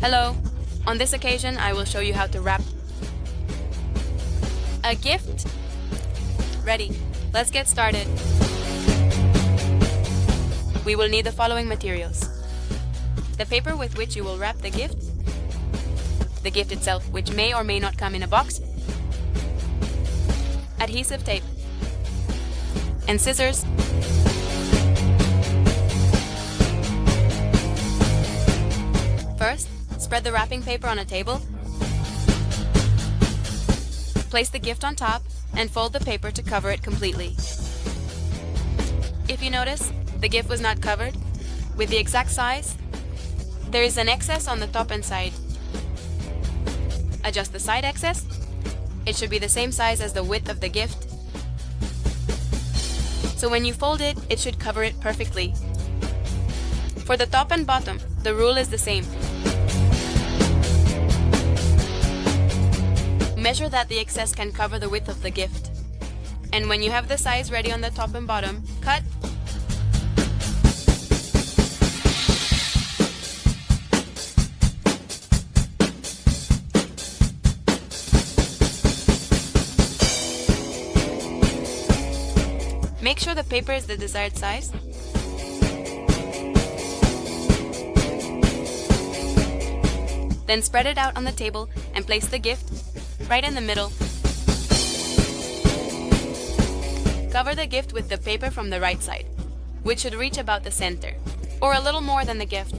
Hello! On this occasion, I will show you how to wrap a gift. Ready. Let's get started. We will need the following materials: the paper with which you will wrap the gift itself, which may or may not come in a box, adhesive tape, and scissors. First, spread the wrapping paper on a table. Place the gift on top and fold the paper to cover it completely. If you notice, the gift was not covered with the exact size, there is an excess on the top and side. Adjust the side excess. It should be the same size as the width of the gift. So when you fold it, it should cover it perfectly. For the top and bottom, the rule is the same. Measure that the excess can cover the width of the gift. And when you have the size ready on the top and bottom, cut. Make sure the paper is the desired size. Then spread it out on the table and place the gift right in the middle. Cover the gift with the paper from the right side, which should reach about the center, or a little more than the gift.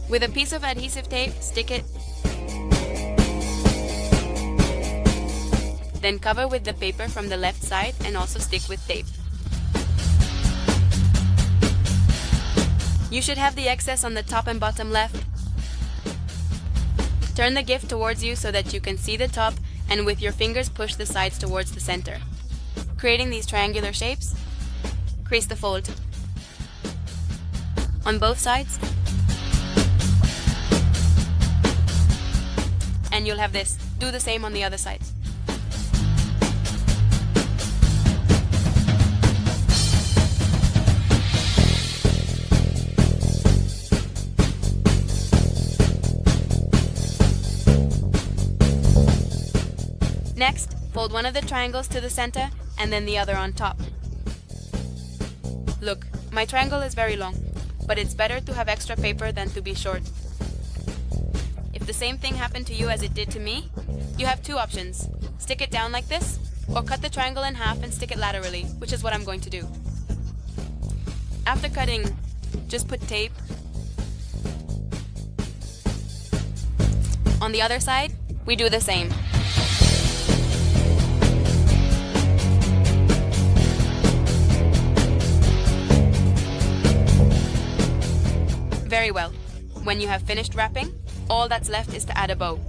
With a piece of adhesive tape, stick it. Then cover with the paper from the left side and also stick with tape. You should have the excess on the top and bottom left. Turn the gift towards you so that you can see the top, and with your fingers push the sides towards the center, creating these triangular shapes. Crease the fold on both sides, and you'll have this. Do the same on the other side. Next, fold one of the triangles to the center and then the other on top. Look, my triangle is very long, but it's better to have extra paper than to be short. If the same thing happened to you as it did to me, you have two options. Stick it down like this, or cut the triangle in half and stick it laterally, which is what I'm going to do. After cutting, just put tape. On the other side, we do the same. Very well. When you have finished wrapping, all that's left is to add a bow.